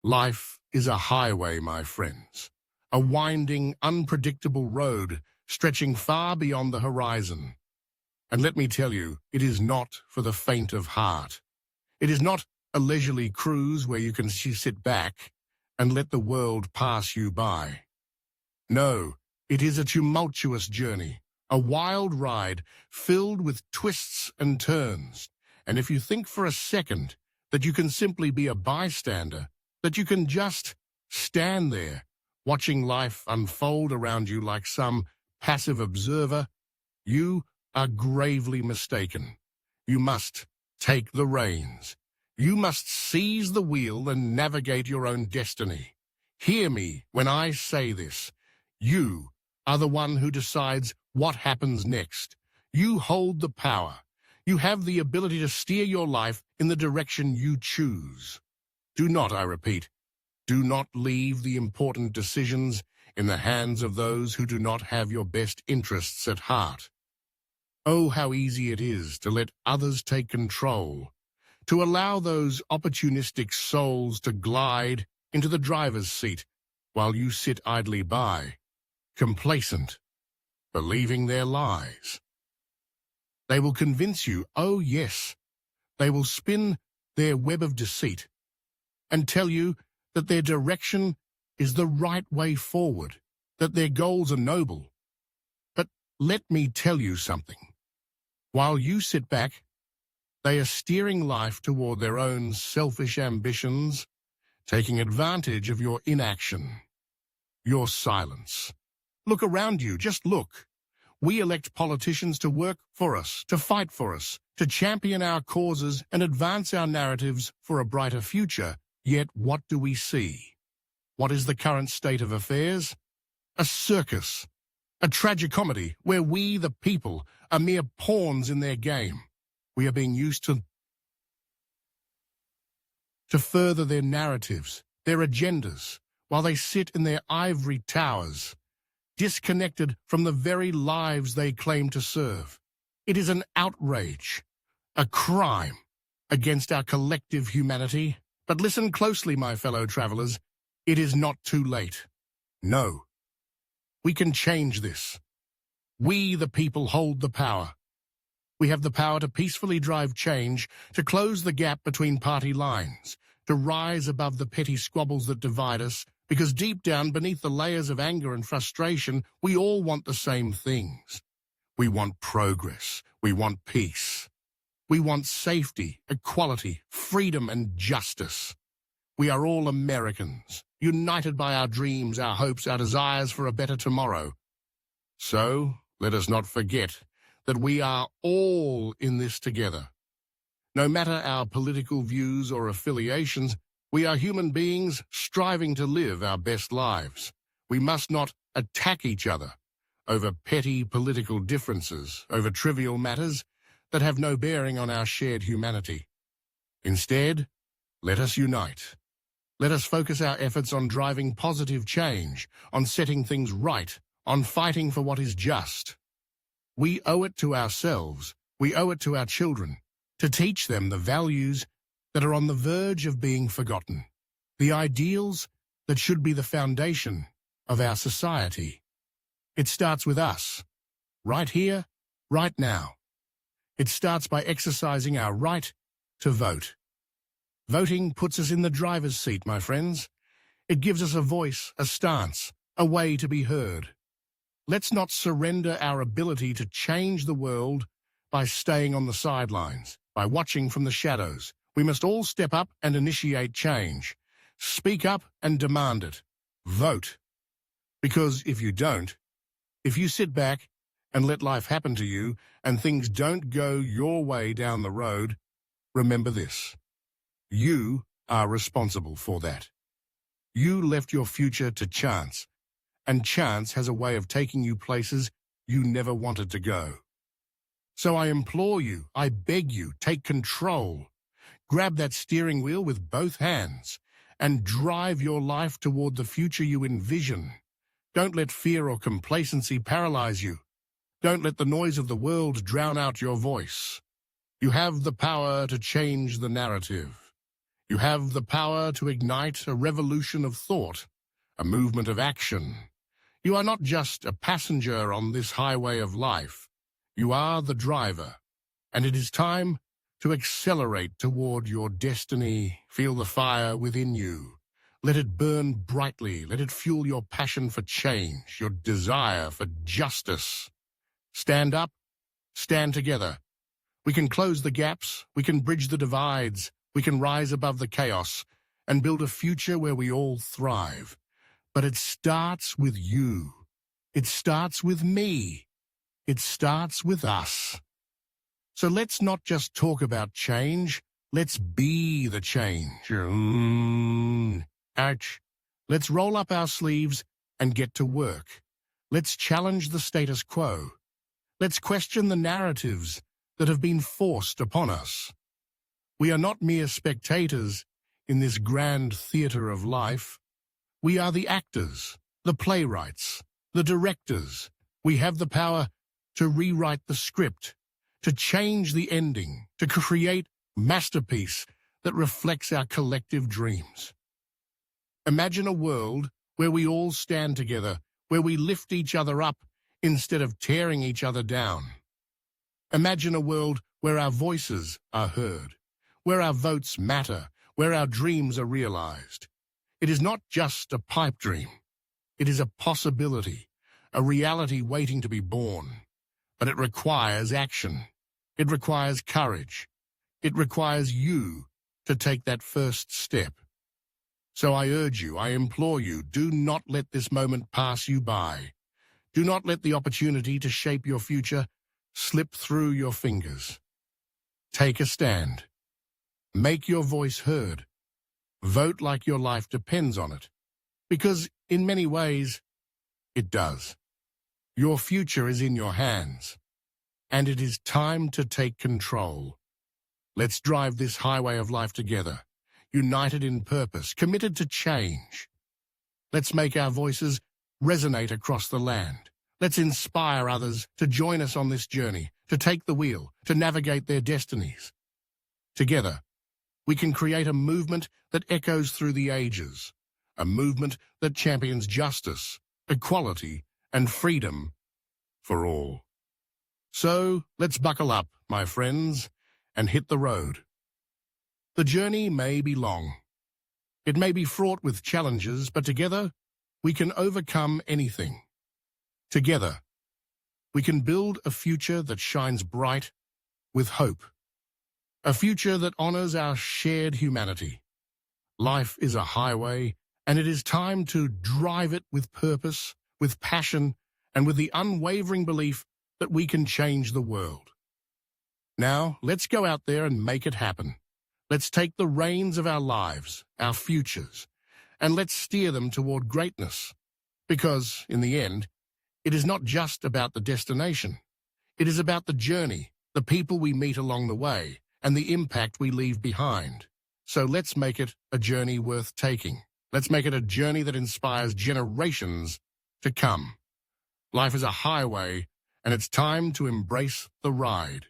Life is a highway, my friends, a winding, unpredictable road stretching far beyond the horizon. And let me tell you, it is not for the faint of heart. It is not a leisurely cruise where you can sit back and let the world pass you by. No, it is a tumultuous journey, a wild ride filled with twists and turns. And if you think for a second that you can simply be a bystander, that you can just stand there watching life unfold around you like some passive observer, you are gravely mistaken. You must take the reins. You must seize the wheel and navigate your own destiny. Hear me when I say this. You are the one who decides what happens next. You hold the power. You have the ability to steer your life in the direction you choose. Do not, I repeat, do not leave the important decisions in the hands of those who do not have your best interests at heart. Oh, how easy it is to let others take control, to allow those opportunistic souls to glide into the driver's seat while you sit idly by, complacent, believing their lies. They will convince you, oh yes, they will spin their web of deceit and tell you that their direction is the right way forward, that their goals are noble. But let me tell you something. While you sit back, they are steering life toward their own selfish ambitions, taking advantage of your inaction, your silence. Look around you, just look. We elect politicians to work for us, to fight for us, to champion our causes and advance our narratives for a brighter future. Yet what do we see? What is the current state of affairs? A circus, a tragicomedy where we, the people, are mere pawns in their game. We are being used to further their narratives, their agendas, while they sit in their ivory towers, disconnected from the very lives they claim to serve. It is an outrage, a crime against our collective humanity. But listen closely, my fellow travelers. It is not too late. No. We can change this. We, the people, hold the power. We have the power to peacefully drive change, to close the gap between party lines, to rise above the petty squabbles that divide us, because deep down, beneath the layers of anger and frustration, we all want the same things. We want progress. We want peace. We want safety, equality, freedom, and justice. We are all Americans, united by our dreams, our hopes, our desires for a better tomorrow. So, let us not forget that we are all in this together. No matter our political views or affiliations, we are human beings striving to live our best lives. We must not attack each other over petty political differences, over trivial matters that have no bearing on our shared humanity. Instead, let us unite. Let us focus our efforts on driving positive change, on setting things right, on fighting for what is just. We owe it to ourselves, we owe it to our children, to teach them the values that are on the verge of being forgotten, the ideals that should be the foundation of our society. It starts with us, right here, right now. It starts by exercising our right to vote. Voting puts us in the driver's seat, my friends. It gives us a voice, a stance, a way to be heard. Let's not surrender our ability to change the world by staying on the sidelines, by watching from the shadows. We must all step up and initiate change. Speak up and demand it. Vote. Because if you don't, if you sit back and let life happen to you and things don't go your way down the road, remember this. You are responsible for that. You left your future to chance, and chance has a way of taking you places you never wanted to go. So I implore you, I beg you, take control. Grab that steering wheel with both hands and drive your life toward the future you envision. Don't let fear or complacency paralyze you. Don't let the noise of the world drown out your voice. You have the power to change the narrative. You have the power to ignite a revolution of thought, a movement of action. You are not just a passenger on this highway of life. You are the driver, and it is time to accelerate toward your destiny. Feel the fire within you. Let it burn brightly. Let it fuel your passion for change, your desire for justice. Stand up, stand together. We can close the gaps, we can bridge the divides, we can rise above the chaos and build a future where we all thrive. But it starts with you. It starts with me. It starts with us. So let's not just talk about change, let's be the change. Ouch. Let's roll up our sleeves and get to work. Let's challenge the status quo. Let's question the narratives that have been forced upon us. We are not mere spectators in this grand theater of life. We are the actors, the playwrights, the directors. We have the power to rewrite the script, to change the ending, to create a masterpiece that reflects our collective dreams. Imagine a world where we all stand together, where we lift each other up instead of tearing each other down. Imagine a world where our voices are heard, where our votes matter, where our dreams are realized. It is not just a pipe dream. It is a possibility, a reality waiting to be born. But it requires action. It requires courage. It requires you to take that first step. So I urge you, I implore you, do not let this moment pass you by. Do not let the opportunity to shape your future slip through your fingers. Take a stand. Make your voice heard. Vote like your life depends on it. Because in many ways, it does. Your future is in your hands. And it is time to take control. Let's drive this highway of life together, united in purpose, committed to change. Let's make our voices resonate across the land. Let's inspire others to join us on this journey, to take the wheel, to navigate their destinies. Together, we can create a movement that echoes through the ages, a movement that champions justice, equality, and freedom for all. So, let's buckle up, my friends, and hit the road. The journey may be long. It may be fraught with challenges, but together, we can overcome anything. Together, we can build a future that shines bright with hope. A future that honors our shared humanity. Life is a highway, and it is time to drive it with purpose, with passion, and with the unwavering belief that we can change the world. Now, let's go out there and make it happen. Let's take the reins of our lives, our futures, and let's steer them toward greatness. Because, in the end, it is not just about the destination. It is about the journey, the people we meet along the way, and the impact we leave behind. So let's make it a journey worth taking. Let's make it a journey that inspires generations to come. Life is a highway, and it's time to embrace the ride.